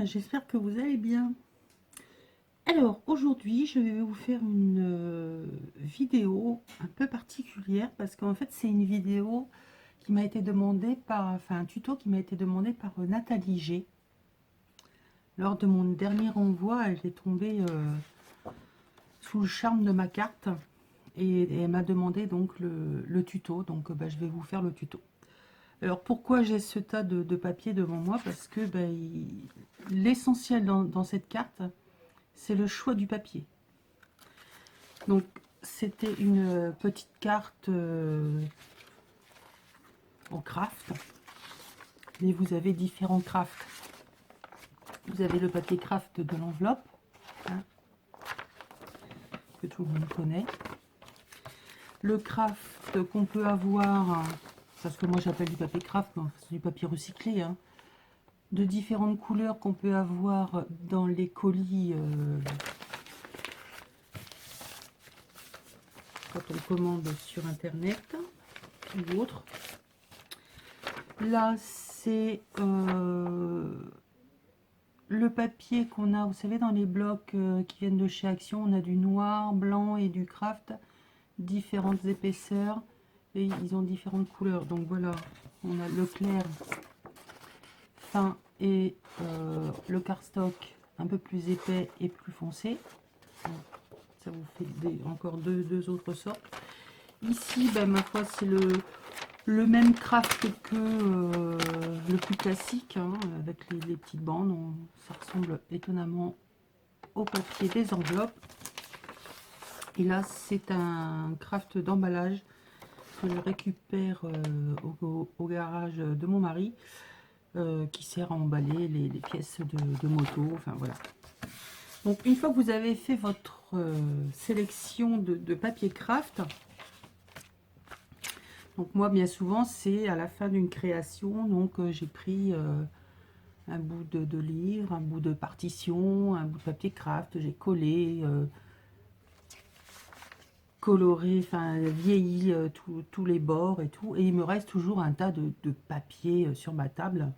J'espère que vous allez bien. Alors aujourd'hui je vais vous faire une vidéo un peu particulière parce qu'en fait c'est une vidéo qui m'a été demandée par, enfin un tuto qui m'a été demandé par Nathalie G. Lors de mon dernier envoi, elle est tombée sous le charme de ma carte et elle m'a demandé donc le tuto, donc je vais vous faire le tuto. Alors pourquoi j'ai ce tas de papier devant moi? Parce que l'essentiel dans cette carte, c'est le choix du papier. Donc c'était une petite carte en craft, mais vous avez différents crafts. Vous avez le papier craft de l'enveloppe, hein, que tout le monde connaît. Le craft qu'on peut avoir, parce que moi j'appelle du papier craft, c'est du papier recyclé, hein, de différentes couleurs qu'on peut avoir dans les colis quand on commande sur internet ou autre. Là c'est le papier qu'on a, vous savez, dans les blocs qui viennent de chez Action. On a du noir, blanc et du craft, différentes épaisseurs, et ils ont différentes couleurs. Donc voilà, on a le clair, fin, et le cardstock un peu plus épais et plus foncé. Ça vous fait encore deux autres sortes. Ici, ma foi, c'est le même craft que le plus classique, hein, avec les petites bandes. Ça ressemble étonnamment au papier des enveloppes. Et là, c'est un craft d'emballage que je récupère au garage de mon mari, qui sert à emballer les pièces de moto. Enfin voilà. Donc une fois que vous avez fait votre sélection de papier craft, donc moi bien souvent c'est à la fin d'une création, donc j'ai pris un bout de livre, un bout de partition, un bout de papier craft, j'ai collé, coloré, enfin vieilli tous les bords et tout, et il me reste toujours un tas de papier sur ma table.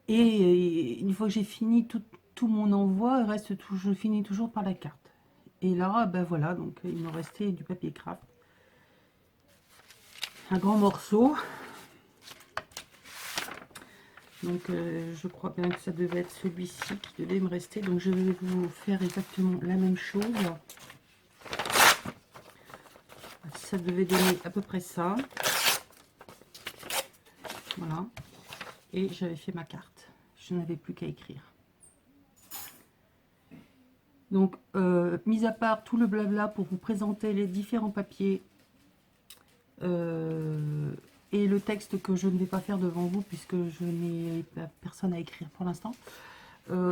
Et une fois que j'ai fini tout mon envoi, il reste je finis toujours par la carte. Et là, voilà, donc il me restait du papier craft. Un grand morceau. Donc je crois bien que ça devait être celui-ci qui devait me rester. Donc je vais vous faire exactement la même chose. Ça devait donner à peu près ça. Voilà. Et j'avais fait ma carte. Je n'avais plus qu'à écrire. Donc, mis à part tout le blabla pour vous présenter les différents papiers et le texte que je ne vais pas faire devant vous puisque je n'ai personne à écrire pour l'instant,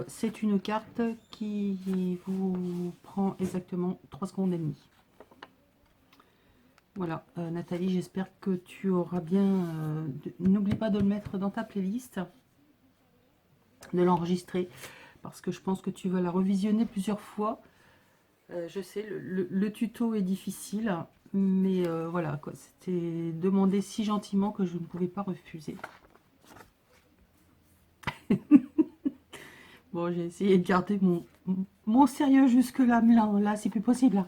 c'est une carte qui vous prend exactement 3 secondes et demie. Voilà, Nathalie, j'espère que tu auras bien... N'oublie pas de le mettre dans ta playlist, de l'enregistrer, parce que je pense que tu vas la revisionner plusieurs fois. Je sais, le tuto est difficile, mais voilà, quoi, c'était demandé si gentiment que je ne pouvais pas refuser. Bon, j'ai essayé de garder mon sérieux jusque-là, mais là c'est plus possible. Là.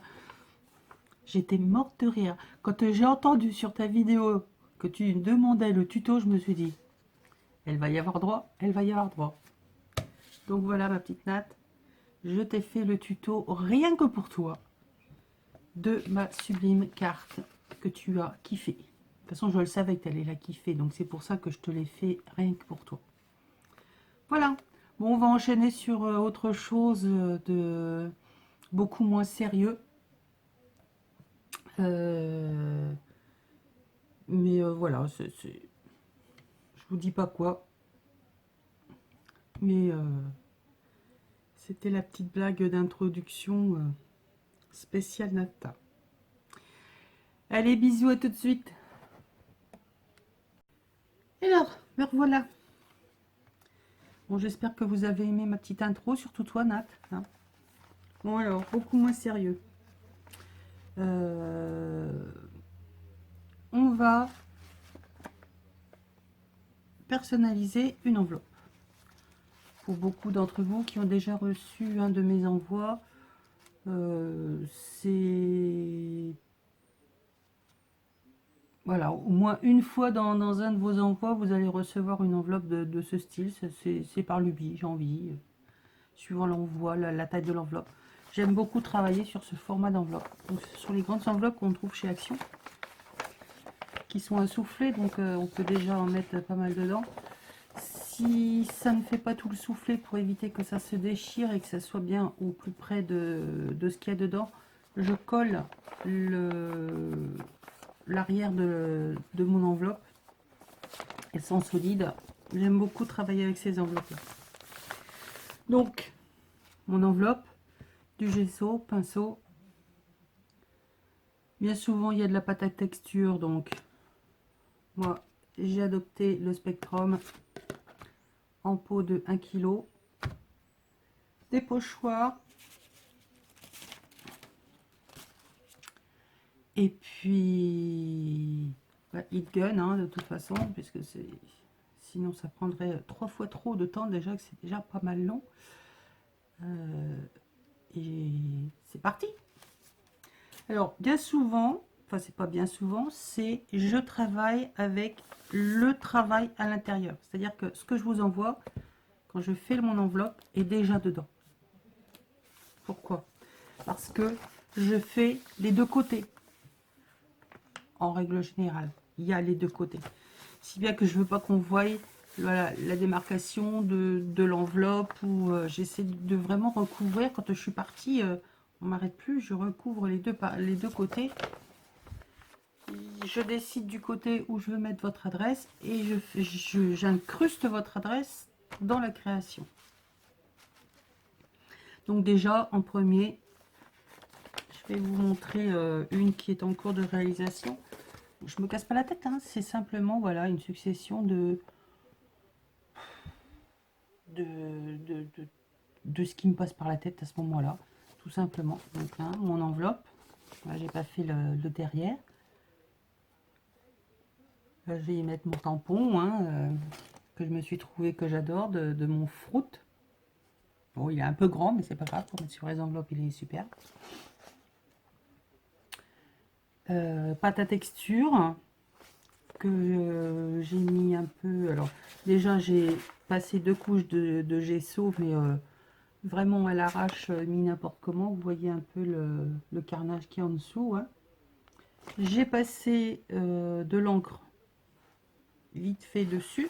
J'étais morte de rire. Quand j'ai entendu sur ta vidéo que tu demandais le tuto, je me suis dit, elle va y avoir droit, elle va y avoir droit. Donc voilà ma petite Nat, je t'ai fait le tuto rien que pour toi de ma sublime carte que tu as kiffé. De toute façon, je le savais que tu allais la kiffer, donc c'est pour ça que je te l'ai fait rien que pour toi. Voilà. Bon, on va enchaîner sur autre chose de beaucoup moins sérieux. Mais voilà, je vous dis pas quoi. Mais c'était la petite blague d'introduction spéciale Nata. Allez, bisous, à tout de suite. Et alors, me revoilà. Bon, j'espère que vous avez aimé ma petite intro, surtout toi, Nat. Hein. Bon, alors, beaucoup moins sérieux. On va personnaliser une enveloppe. Pour beaucoup d'entre vous qui ont déjà reçu un de mes envois, c'est... Voilà, au moins une fois dans un de vos envois, vous allez recevoir une enveloppe de ce style. C'est par lubie, j'ai envie, suivant l'envoi, la taille de l'enveloppe. J'aime beaucoup travailler sur ce format d'enveloppe. Donc, ce sont les grandes enveloppes qu'on trouve chez Action, qui sont insoufflées, donc on peut déjà en mettre pas mal dedans. Si ça ne fait pas tout le soufflet, pour éviter que ça se déchire et que ça soit bien au plus près de ce qu'il y a dedans, je colle l'arrière de mon enveloppe. Elles sont solides. J'aime beaucoup travailler avec ces enveloppes là. Donc mon enveloppe, du gesso, pinceau. Bien souvent il y a de la pâte à texture, donc moi j'ai adopté le Spectrum en pot de 1 kg. Des pochoirs. Et puis heat gun, hein, de toute façon, puisque sinon ça prendrait 3 fois trop de temps, déjà que c'est déjà pas mal long. Et c'est parti. Alors bien souvent, enfin c'est pas bien souvent, c'est je travaille avec le travail à l'intérieur. C'est-à-dire que ce que je vous envoie, quand je fais mon enveloppe, est déjà dedans. Pourquoi? Parce que je fais les deux côtés. En règle générale, il y a les deux côtés. Si bien que je veux pas qu'on voie voilà, la démarcation de l'enveloppe, ou j'essaie de vraiment recouvrir. Quand je suis partie, on m'arrête plus, je recouvre les deux côtés. Je décide du côté où je veux mettre votre adresse et j'incruste votre adresse dans la création. Donc déjà, en premier, je vais vous montrer une qui est en cours de réalisation. Je me casse pas la tête, hein, c'est simplement voilà, une succession de ce qui me passe par la tête à ce moment-là, tout simplement. Donc là, mon enveloppe, j'ai pas fait le derrière. Là, je vais y mettre mon tampon, hein, que je me suis trouvé, que j'adore, de mon Fruit. Bon, il est un peu grand, mais c'est pas grave, pour mettre sur les enveloppes, il est super. Pâte à texture, que j'ai mis un peu... Alors, déjà, j'ai passé 2 couches de gesso, mais vraiment à l'arrache, mis n'importe comment. Vous voyez un peu le carnage qui est en dessous. Hein. J'ai passé de l'encre vite fait dessus.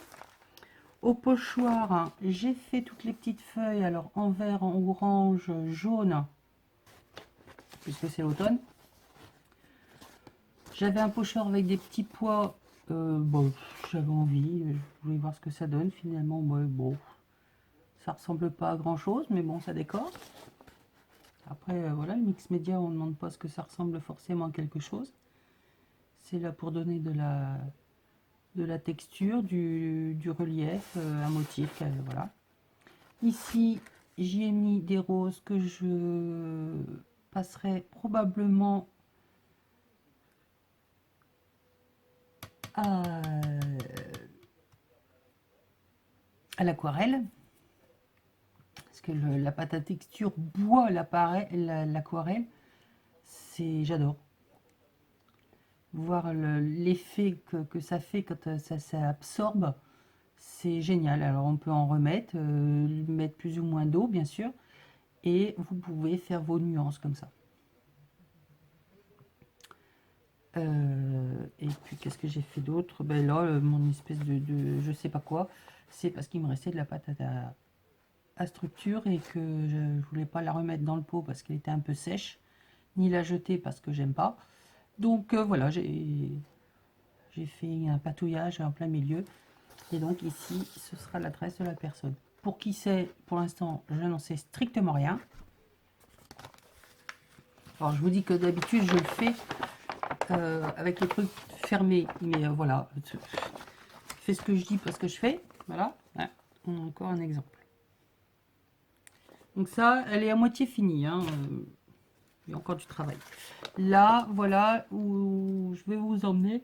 Au pochoir, hein, j'ai fait toutes les petites feuilles, alors en vert, en orange, jaune, puisque c'est l'automne. J'avais un pochoir avec des petits pois, bon, j'avais envie, je voulais voir ce que ça donne. Finalement, bon, ça ressemble pas à grand chose, mais bon, ça décore. Après, voilà, le mix média, on ne demande pas ce que ça ressemble forcément à quelque chose. C'est là pour donner de la texture, du relief, un motif, voilà. Ici, j'y ai mis des roses que je passerai probablement à l'aquarelle. Parce que la pâte à texture boit l'aquarelle. J'adore. Voir l'effet que ça fait quand ça absorbe, c'est génial. Alors on peut en remettre, mettre plus ou moins d'eau bien sûr, et vous pouvez faire vos nuances comme ça. Et puis qu'est-ce que j'ai fait d'autre? Ben là, mon espèce de je sais pas quoi, c'est parce qu'il me restait de la pâte à structure et que je ne voulais pas la remettre dans le pot parce qu'elle était un peu sèche, ni la jeter parce que j'aime pas. Donc voilà, j'ai fait un patouillage en plein milieu. Et donc ici, ce sera l'adresse de la personne. Pour qui c'est, pour l'instant, je n'en sais strictement rien. Alors je vous dis que d'habitude, je le fais avec le truc fermé. Mais voilà, je fais ce que je dis parce que je fais. Voilà, ouais, on a encore un exemple. Donc ça, elle est à moitié finie. Hein. Il y a encore du travail. Là, voilà où je vais vous emmener.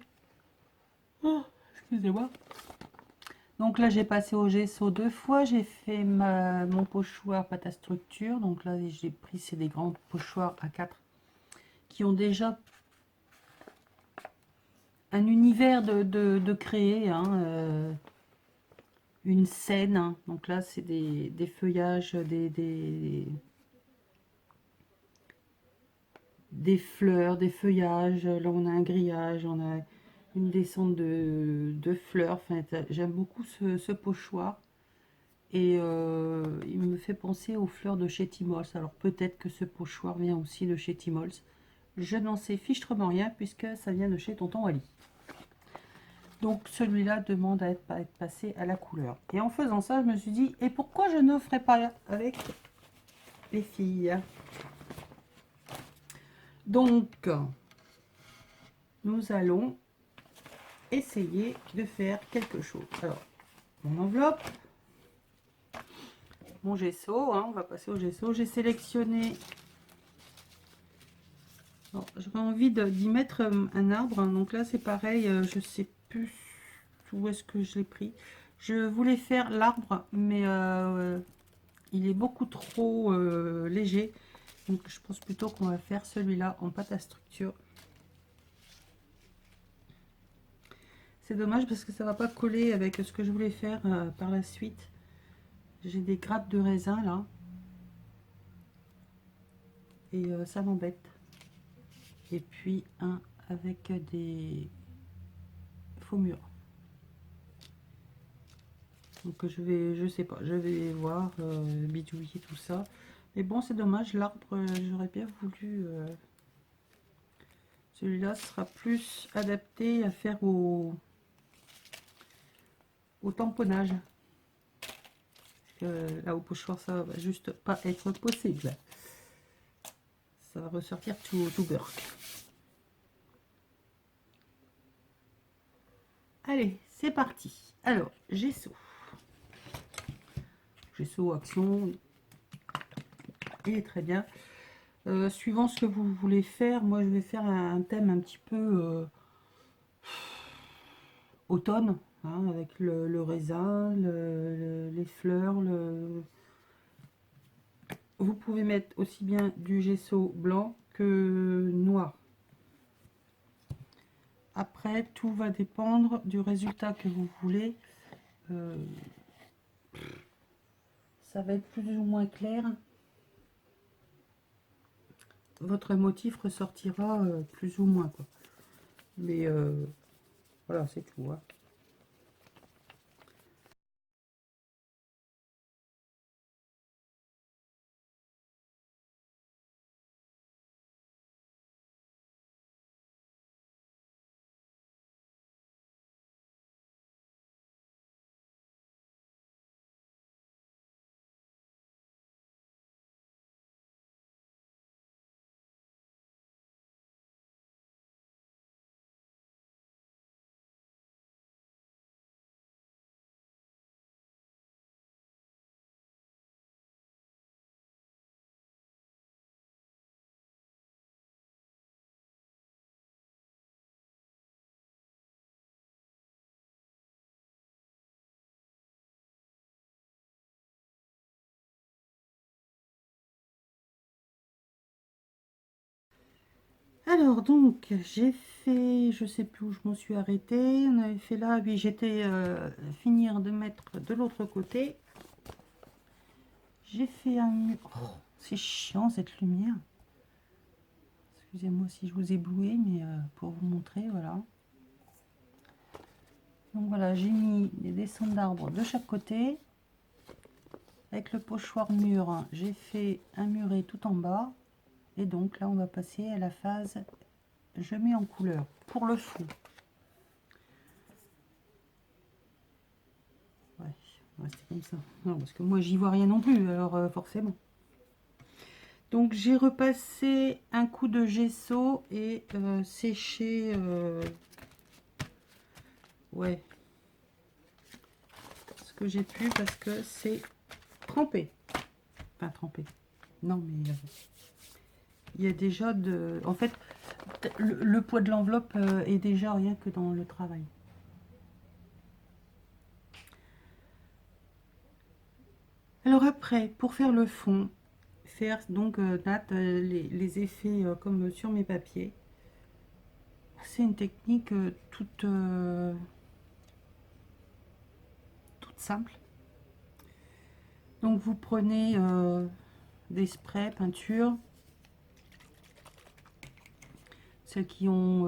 Oh, excusez-moi. Donc là, j'ai passé au gesso 2 fois. J'ai fait mon pochoir pâte à structure. Donc là, j'ai pris, c'est des grands pochoirs A4 qui ont déjà un univers de créer. Hein, une scène. Hein. Donc là, c'est des feuillages, des fleurs, des feuillages. Là, on a un grillage, on a une descente de fleurs. Enfin, j'aime beaucoup ce pochoir. Et il me fait penser aux fleurs de chez Timols. Alors peut-être que ce pochoir vient aussi de chez Timols. Je n'en sais fichtrement rien puisque ça vient de chez Tonton Wally. Donc celui-là demande à être passé à la couleur. Et en faisant ça, je me suis dit, et pourquoi je ne ferais pas avec les filles? Donc, nous allons essayer de faire quelque chose. Alors, mon enveloppe, mon gesso, hein, on va passer au gesso. J'ai sélectionné... J'avais envie d'y mettre un arbre. Hein. Donc là, c'est pareil, je sais plus où est-ce que je l'ai pris. Je voulais faire l'arbre, mais il est beaucoup trop léger. Donc je pense plutôt qu'on va faire celui-là en pâte à structure. C'est dommage parce que ça va pas coller avec ce que je voulais faire par la suite. J'ai des grappes de raisin là. Et ça m'embête. Et puis un avec des faux murs. Donc je sais pas, je vais voir, bidouiller tout ça. Mais bon, c'est dommage, l'arbre, j'aurais bien voulu... celui-là sera plus adapté à faire au tamponnage. Parce que là, au pochoir, ça va juste pas être possible. Ça va ressortir tout burk. Allez, c'est parti. Alors, gesso. Gesso, action. Et très bien. Suivant ce que vous voulez faire, moi je vais faire un thème un petit peu automne, hein, avec le raisin, les fleurs. Vous pouvez mettre aussi bien du gesso blanc que noir. Après, tout va dépendre du résultat que vous voulez. Ça va être plus ou moins clair. Votre motif ressortira plus ou moins, quoi. Mais voilà, c'est tout. Hein. Alors donc j'ai fait, je sais plus où je m'en suis arrêtée, on avait fait là, oui j'étais finir de mettre de l'autre côté. J'ai fait un mur, oh, c'est chiant cette lumière. Excusez-moi si je vous éblouis, mais pour vous montrer, voilà. Donc voilà, j'ai mis des descentes d'arbres de chaque côté. Avec le pochoir mur, j'ai fait un muret tout en bas. Et donc là, on va passer à la phase je mets en couleur pour le fond. Ouais, on va rester comme ça. Non, parce que moi, j'y vois rien non plus, alors forcément. Donc, j'ai repassé un coup de gesso et séché. Ouais. Ce que j'ai pu parce que c'est trempé. Enfin, trempé. Non, mais il y a déjà de... En fait, le poids de l'enveloppe est déjà rien que dans le travail. Alors après, pour faire le fond, faire donc Nat, les effets comme sur mes papiers. C'est une technique toute simple. Donc vous prenez des sprays peinture, celles qui ont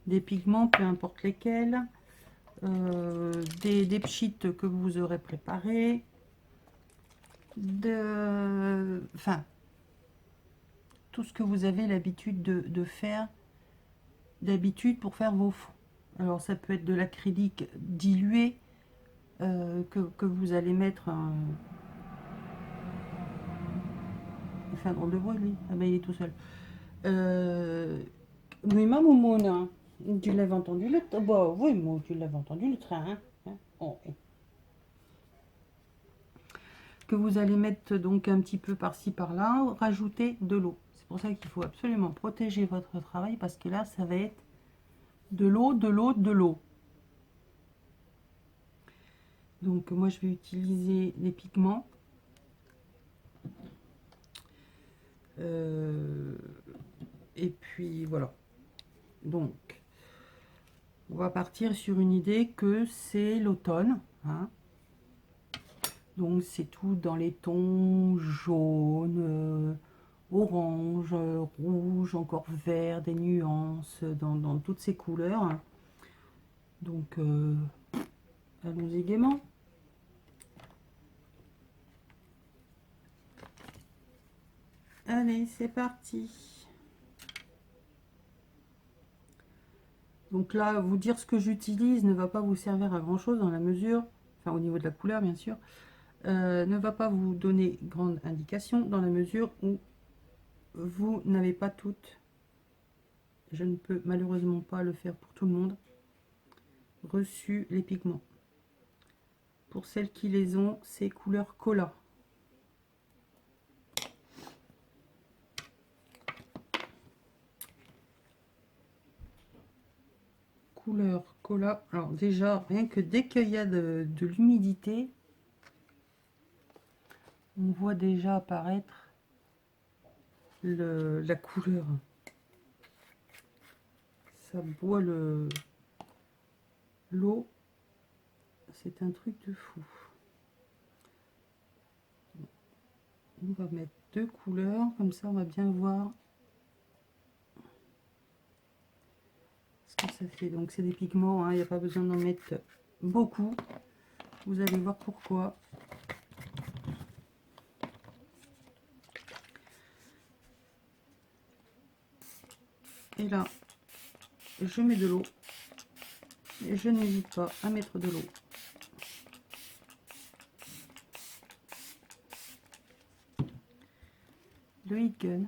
des pigments, peu importe lesquels, des pchites que vous aurez préparés, enfin tout ce que vous avez l'habitude de faire d'habitude pour faire vos fonds. Alors ça peut être de l'acrylique dilué que vous allez mettre il fait un drôle de bruit lui. Ah ben il est tout seul. Mais ma moumoune, tu l'avais entendu le train? Bah oui, moi tu l'avais entendu le train. Hein. Oh. Que vous allez mettre donc un petit peu par-ci par-là, rajouter de l'eau. C'est pour ça qu'il faut absolument protéger votre travail parce que là ça va être de l'eau, de l'eau, de l'eau. Donc moi je vais utiliser les pigments. Et puis voilà. Donc on va partir sur une idée que c'est l'automne. Hein. Donc c'est tout dans les tons jaune, orange, rouge, encore vert, des nuances dans toutes ces couleurs. Donc allons-y gaiement. Allez, c'est parti. Donc là, vous dire ce que j'utilise ne va pas vous servir à grand chose dans la mesure, enfin au niveau de la couleur bien sûr, ne va pas vous donner grande indication dans la mesure où vous n'avez pas toutes, je ne peux malheureusement pas le faire pour tout le monde, reçu les pigments. Pour celles qui les ont, c'est couleur cola. Couleur cola. Alors déjà, rien que dès qu'il y a de l'humidité, on voit déjà apparaître la couleur. Ça boit l'eau. C'est un truc de fou. On va mettre deux couleurs, comme ça on va bien voir ce que ça fait. Donc c'est des pigments, hein, il n'y a pas besoin d'en mettre beaucoup. Vous allez voir pourquoi. Et là, je mets de l'eau. Et je n'hésite pas à mettre de l'eau. Le heat gun.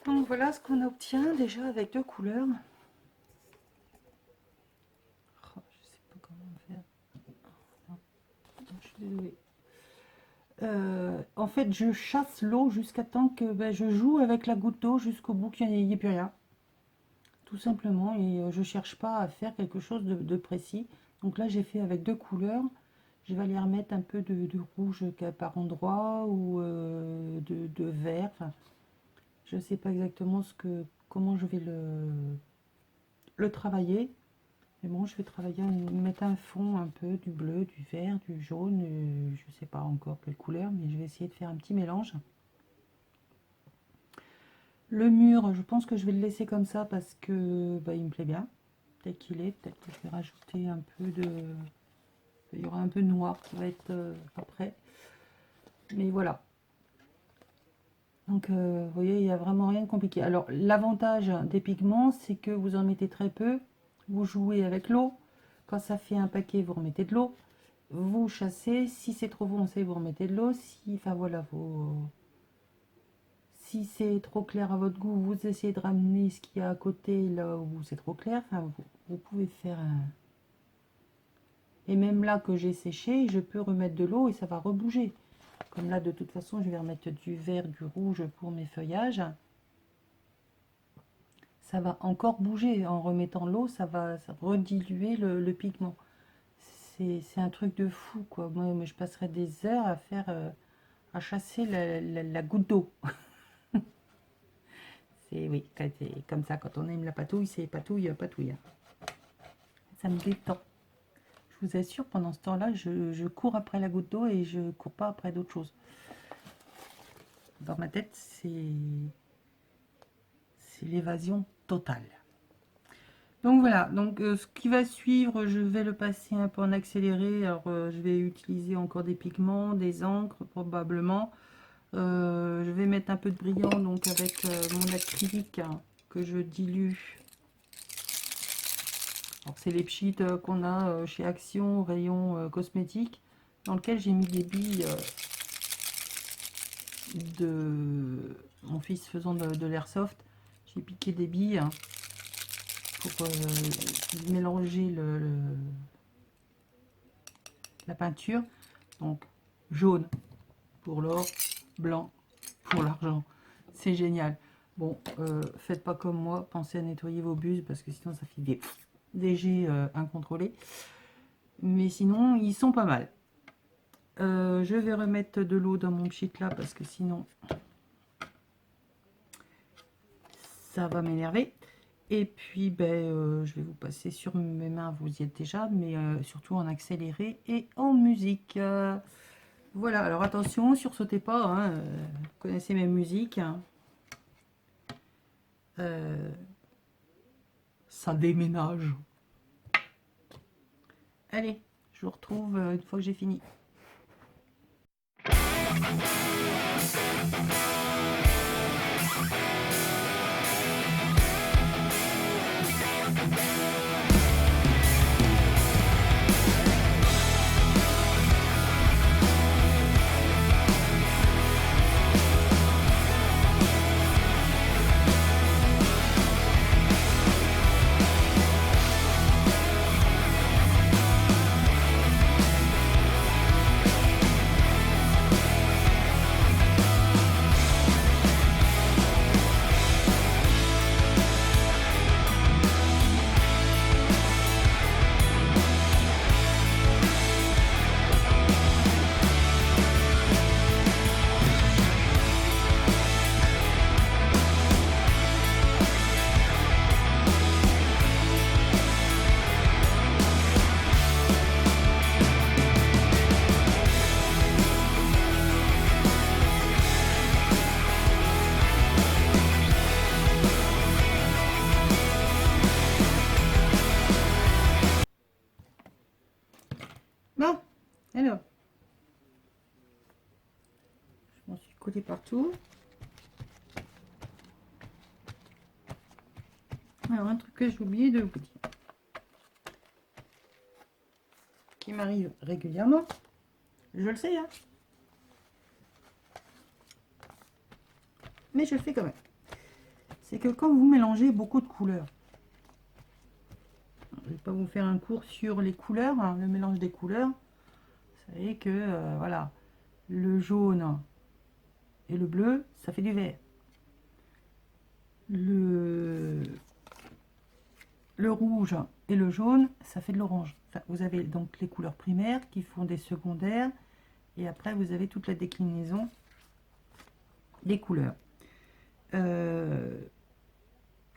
Donc voilà ce qu'on obtient déjà avec deux couleurs. Oh, je sais pas comment faire. Non, je suis désolée. En fait, je chasse l'eau jusqu'à temps que je joue avec la goutte d'eau jusqu'au bout qu'il n'y ait plus rien. Tout simplement, et je cherche pas à faire quelque chose de précis. Donc là, j'ai fait avec deux couleurs. Je vais aller remettre un peu de rouge par endroit ou de vert. Enfin, je sais pas exactement comment je vais le travailler. Mais bon, je vais travailler, mettre un fond un peu du bleu, du vert, du jaune. Je sais pas encore quelle couleur, mais je vais essayer de faire un petit mélange. Le mur, je pense que je vais le laisser comme ça parce que il me plaît bien. Tel qu'il est, peut-être que je vais rajouter un peu de... Il y aura un peu de noir qui va être après. Mais voilà. Donc, vous voyez, il n'y a vraiment rien de compliqué. Alors, l'avantage des pigments, c'est que vous en mettez très peu. Vous jouez avec l'eau. Quand ça fait un paquet, vous remettez de l'eau. Vous chassez. Si c'est trop foncé, vous remettez de l'eau. Enfin, voilà, si c'est trop clair à votre goût, vous essayez de ramener ce qu'il y a à côté, là où c'est trop clair. Enfin, vous pouvez faire un... Et même là que j'ai séché, je peux remettre de l'eau et ça va rebouger. Comme là, de toute façon, je vais remettre du vert, du rouge pour mes feuillages. Ça va encore bouger. En remettant l'eau, ça va rediluer le pigment. C'est un truc de fou, quoi. Moi, je passerai des heures à faire, à chasser la goutte d'eau. C'est oui, comme ça, quand on aime la patouille, c'est patouille, patouille. Ça me détend. Je vous assure, pendant ce temps-là, je cours après la goutte d'eau et je cours pas après d'autres choses. Dans ma tête, c'est l'évasion totale. Donc voilà, donc ce qui va suivre, je vais le passer un peu en accéléré. Alors je vais utiliser encore des pigments, des encres probablement. Je vais mettre un peu de brillant donc avec mon acrylique que je dilue. C'est les pchites qu'on a chez Action, rayon cosmétique, dans lequel j'ai mis des billes de mon fils faisant de l'airsoft. J'ai piqué des billes pour mélanger la peinture. Donc jaune pour l'or, blanc pour l'argent. C'est génial. Bon, faites pas comme moi, pensez à nettoyer vos bus parce que sinon ça fait des jets incontrôlés. Mais sinon, ils sont pas mal. Je vais remettre de l'eau dans mon pchit là parce que sinon ça va m'énerver. Et puis je vais vous passer sur mes mains, vous y êtes déjà, mais surtout en accéléré et en musique. Voilà, alors attention, sursautez pas, hein, vous connaissez mes musiques. Ça déménage. Allez, je vous retrouve une fois que j'ai fini. Bon, alors, je m'en suis collé partout. Alors, un truc que j'ai oublié de vous dire, qui m'arrive régulièrement, je le sais, hein, mais je le fais quand même. c'est que quand vous mélangez beaucoup de couleurs, je ne vais pas vous faire un cours sur les couleurs, hein, le mélange des couleurs. Vous savez que voilà, le jaune et le bleu, ça fait du vert. Le rouge et le jaune, ça fait de l'orange. Enfin, vous avez donc les couleurs primaires qui font des secondaires, et après vous avez toute la déclinaison des couleurs.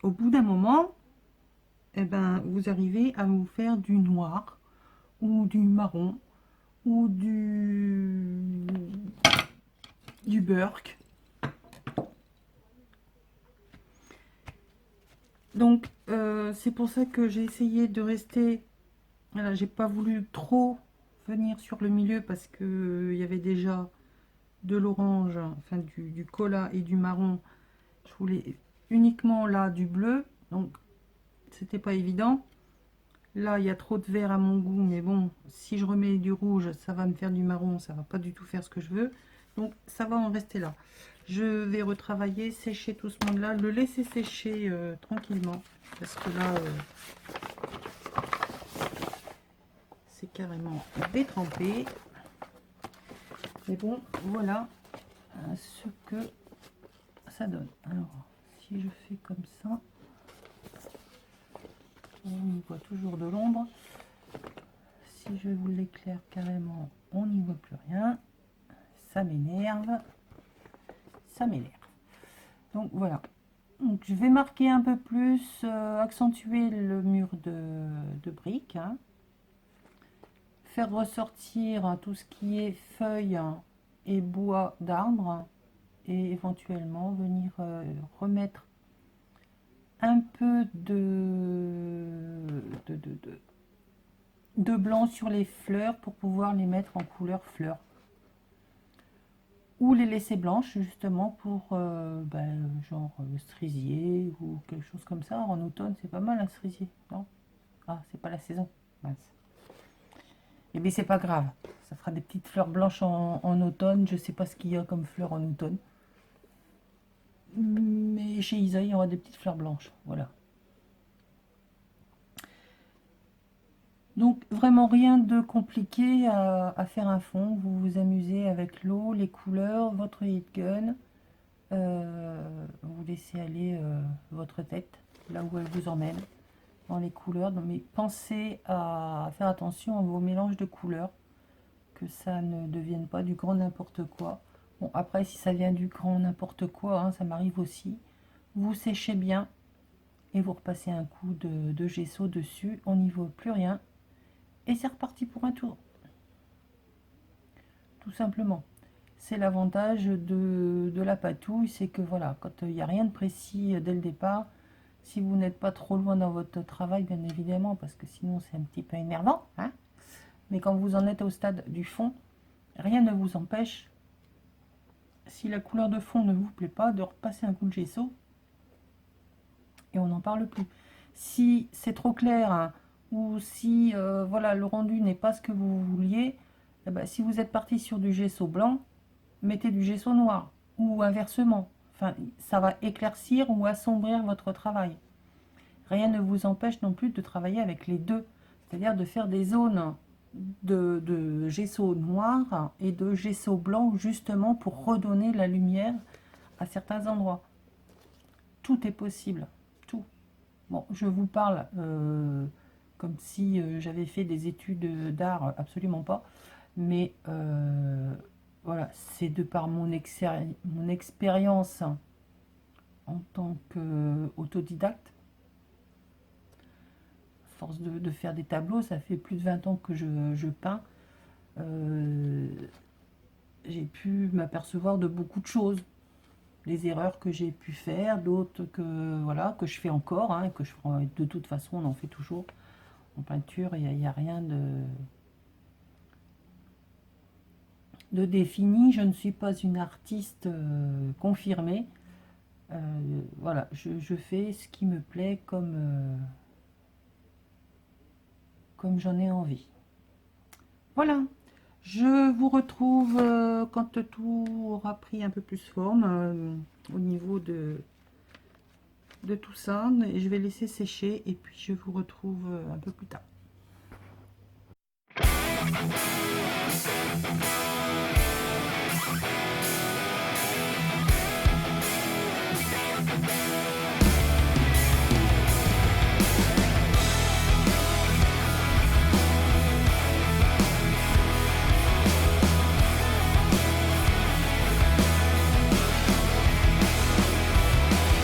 Au bout d'un moment, eh ben, vous arrivez à vous faire du noir ou du marron ou du burk. Donc c'est pour ça que j'ai essayé de rester, voilà, j'ai pas voulu trop venir sur le milieu parce que il y avait déjà de l'orange, enfin du cola et du marron. Je voulais uniquement là du bleu, donc c'était pas évident. Là il y a trop de vert à mon goût, mais bon, si je remets du rouge ça va me faire du marron, ça va pas du tout faire ce que je veux, donc ça va en rester là. Je vais retravailler, sécher tout ce monde là, le laisser sécher tranquillement, parce que là c'est carrément détrempé. Mais bon, voilà ce que ça donne. Alors si je fais comme ça, on y voit toujours de l'ombre. Si je vous l'éclaire carrément, on n'y voit plus rien. Ça m'énerve. Ça m'énerve. Donc voilà. Donc je vais marquer un peu plus, accentuer le mur de briques. Hein. Faire ressortir tout ce qui est feuilles et bois d'arbres. Et éventuellement venir remettre un peu de blanc sur les fleurs pour pouvoir les mettre en couleur fleur, ou les laisser blanches justement pour genre cerisier ou quelque chose comme ça. En automne c'est pas mal un cerisier, non? Ah, c'est pas la saison, mince. Et bien c'est pas grave, ça fera des petites fleurs blanches en automne. Je sais pas ce qu'il y a comme fleurs en automne, mais chez Isa il y aura des petites fleurs blanches, voilà. Donc vraiment rien de compliqué à faire un fond. Vous vous amusez avec l'eau, les couleurs, votre heat gun. Vous laissez aller votre tête là où elle vous emmène dans les couleurs. Mais pensez à faire attention à vos mélanges de couleurs, que ça ne devienne pas du grand n'importe quoi. Bon, après si ça vient du grand n'importe quoi, hein, ça m'arrive aussi. Vous séchez bien et vous repassez un coup de gesso dessus. On n'y voit plus rien. Et c'est reparti pour un tour. Tout simplement. C'est l'avantage de la patouille, c'est que voilà, quand il n'y a rien de précis dès le départ, si vous n'êtes pas trop loin dans votre travail, bien évidemment, parce que sinon c'est un petit peu énervant, hein, mais quand vous en êtes au stade du fond, rien ne vous empêche, si la couleur de fond ne vous plaît pas, de repasser un coup de gesso et on n'en parle plus. Si c'est trop clair, hein, ou si voilà, le rendu n'est pas ce que vous vouliez, eh ben, si vous êtes parti sur du gesso blanc, mettez du gesso noir, ou inversement. Enfin, ça va éclaircir ou assombrir votre travail. Rien ne vous empêche non plus de travailler avec les deux, c'est-à-dire de faire des zones de gesso noir et de gesso blanc, justement pour redonner la lumière à certains endroits. Tout est possible, tout. Bon, je vous parle comme si j'avais fait des études d'art, absolument pas, mais voilà, c'est de par mon expérience en tant qu'autodidacte. Force de faire des tableaux, ça fait plus de 20 ans que je peins. J'ai pu m'apercevoir de beaucoup de choses. Les erreurs que j'ai pu faire, d'autres que, voilà, que je fais encore, hein, que je ferai de toute façon, on en fait toujours. En peinture, il n'y a rien de défini. Je ne suis pas une artiste confirmée. Voilà, je fais ce qui me plaît comme j'en ai envie. Voilà, je vous retrouve quand tout aura pris un peu plus forme au niveau de de tout ça et je vais laisser sécher et puis je vous retrouve un peu plus tard.